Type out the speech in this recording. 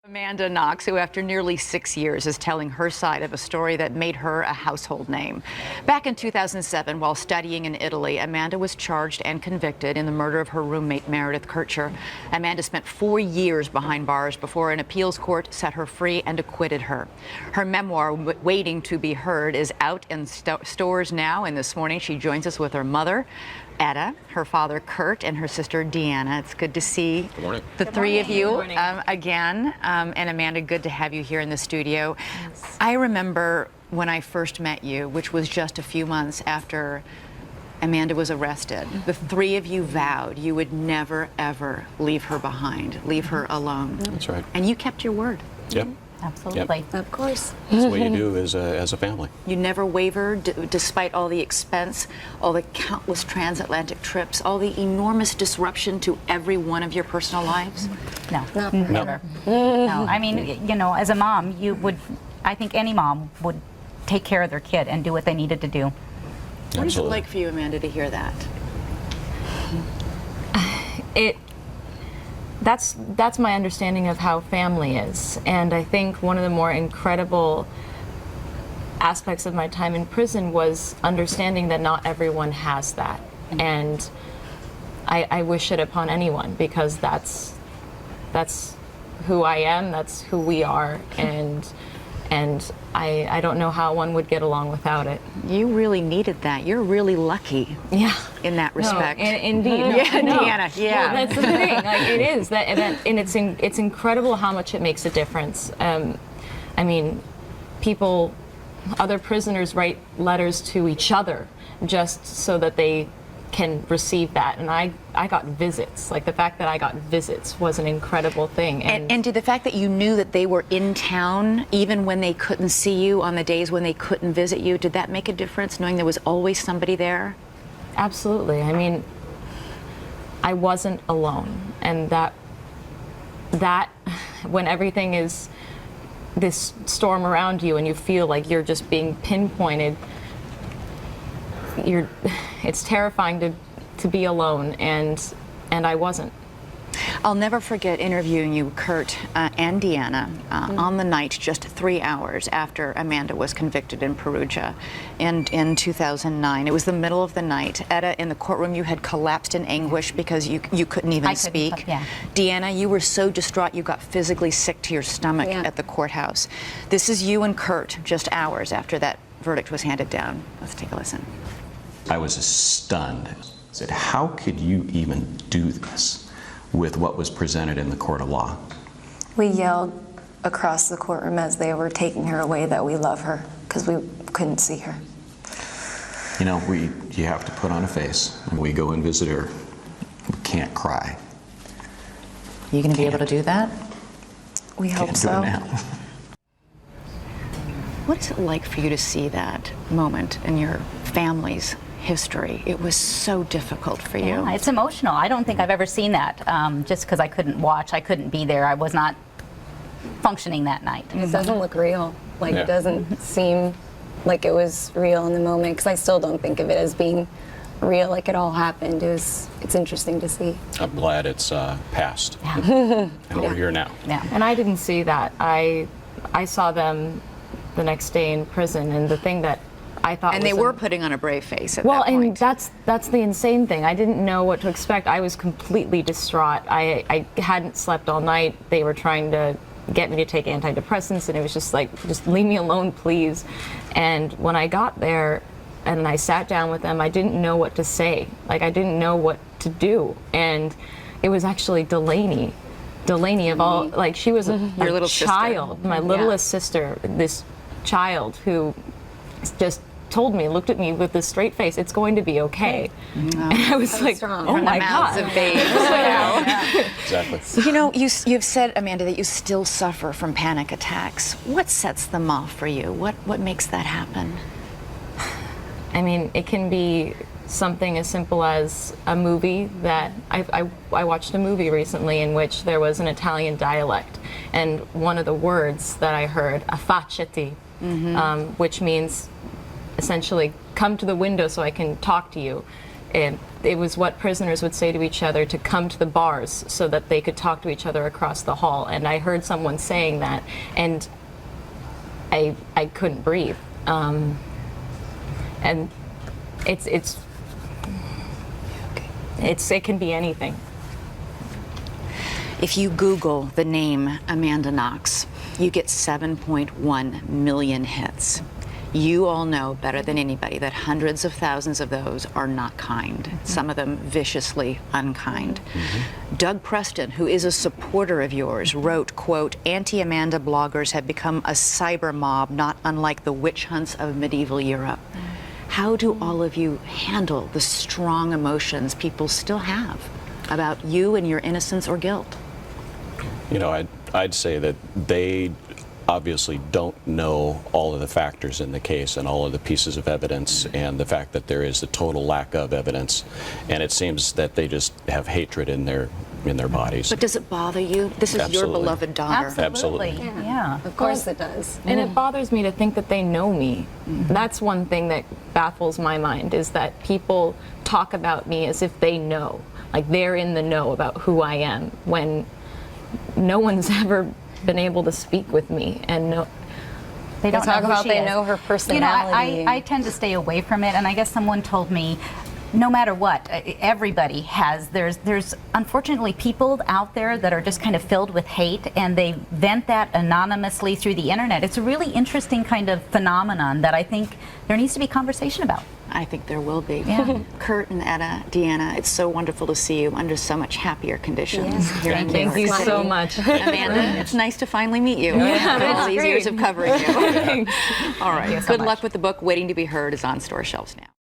Amanda Knox, who after nearly 6 years is telling her side of a story that made her a household name. Back in 2007, while studying in Italy, Amanda was charged and convicted in the murder of her roommate, Meredith Kircher. Amanda spent 4 years behind bars before an appeals court set her free and acquitted her. Her memoir, Waiting to be Heard, is out in stores now, and this morning she joins us with her mother, Etta, her father Kurt, and her sister Deanna. It's good to see the three of you again. And Amanda, good to have you here in the studio. Yes. I remember when I first met you, which was just a few months after Amanda was arrested. The three of you vowed you would never, ever leave her behind, leave her alone. That's right. And you kept your word. Yep. Absolutely. Yep. Of course. That's what you do as a family. You never wavered, despite all the expense, all the countless transatlantic trips, all the enormous disruption to every one of your personal lives? No, never. No, I mean, you know, as a mom, you would, I think any mom would take care of their kid and do what they needed to do. What is it like for you, Amanda, to hear that? That's my understanding of how family is, and I think one of the more incredible aspects of my time in prison was understanding that not everyone has that, and I wish it upon anyone, because that's who I am, that's who we are, and I don't know how one would get along without it. You really needed that. You're really lucky. Yeah. In that respect. No, indeed. No, yeah, no. Deanna. Yeah. Well, that's the thing. Like, it is that, and it's incredible how much it makes a difference. I mean, other prisoners write letters to each other just so that they can receive that, and I got visits. Like, the fact that I got visits was an incredible thing. And did the fact that you knew that they were in town, even when they couldn't see you on the days when they couldn't visit you, did that make a difference, knowing there was always somebody there? Absolutely. I mean, I wasn't alone, and that when everything is this storm around you and you feel like you're just being pinpointed, it's terrifying to be alone, and I wasn't. I'll never forget interviewing you, Kurt, and Deanna on the night, just 3 hours after Amanda was convicted in Perugia in 2009. It was the middle of the night. Etta, in the courtroom, you had collapsed in anguish because you couldn't even speak. Yeah. Deanna, you were so distraught you got physically sick to your stomach at the courthouse. This is you and Kurt just hours after that verdict was handed down. Let's take a listen. I was stunned. I said, how could you even do this with what was presented in the court of law? We yelled across the courtroom as they were taking her away that we love her, because we couldn't see her. You know, you have to put on a face. When we go and visit her, we can't cry. You going to be able to do that? We hope Can't so. do it now. What's it like for you to see that moment in your family's history? It was so difficult for you. Yeah, it's emotional. I don't think I've ever seen that, just because I couldn't watch, I couldn't be there, I was not functioning that night. It doesn't look real. Like, it doesn't seem like it was real in the moment, because I still don't think of it as being real, like it all happened. It's interesting to see. I'm glad it's past. And we're here now. Yeah. And I didn't see that. I saw them the next day in prison, and the thing that I thought and they were putting on a brave face at well, that point. and that's the insane thing. I didn't know what to expect. I was completely distraught. I hadn't slept all night. They were trying to get me to take antidepressants, and it was just like, just leave me alone, please. And when I got there and I sat down with them, I didn't know what to say. Like, I didn't know what to do. And it was actually Delaney of all, like, she was a little child, sister. my littlest sister, this child who just told me, looked at me with this straight face, it's going to be okay. And I was like, oh my God. Of babes, Exactly. You know, you've said, Amanda, that you still suffer from panic attacks. What sets them off for you? What makes that happen? I mean, it can be something as simple as a movie that I watched a movie recently in which there was an Italian dialect, and one of the words that I heard, affacciati, which means essentially come to the window so I can talk to you. and it was what prisoners would say to each other to come to the bars so that they could talk to each other across the hall. And I heard someone saying that, and I couldn't breathe. And it can be anything. If you Google the name Amanda Knox, you get 7.1 million hits. You all know better than anybody that hundreds of thousands of those are not kind, some of them viciously unkind. Doug Preston, who is a supporter of yours, wrote, quote, "Anti-Amanda bloggers have become a cyber mob not unlike the witch hunts of medieval Europe." How do all of you handle the strong emotions people still have about you and your innocence or guilt? You know, I'd say that they obviously don't know all of the factors in the case and all of the pieces of evidence and the fact that there is a total lack of evidence, and it seems that they just have hatred in their bodies. But does it bother you? This is your Absolutely. beloved daughter. Absolutely. Absolutely. Yeah. Of course it does. And it bothers me to think that they know me. That's one thing that baffles my mind, is that people talk about me as if they know, like they're in the know about who I am, when no one's ever been able to speak with me and know. They don't talk know who about she they is. know her You know, personality. I tend to stay away from it, and I guess someone told me, no matter what, everybody has, there's unfortunately people out there that are just kind of filled with hate, and they vent that anonymously through the internet. It's a really interesting kind of phenomenon that I think there needs to be conversation about. I think there will be. Yeah. Kurt and Etta, Deanna, it's so wonderful to see you under so much happier conditions here in New Thank you York so City. much. Amanda, it's nice to finally meet you after all these years of covering you. All right. you so Good much. luck with the book. Waiting to Be Heard is on store shelves now.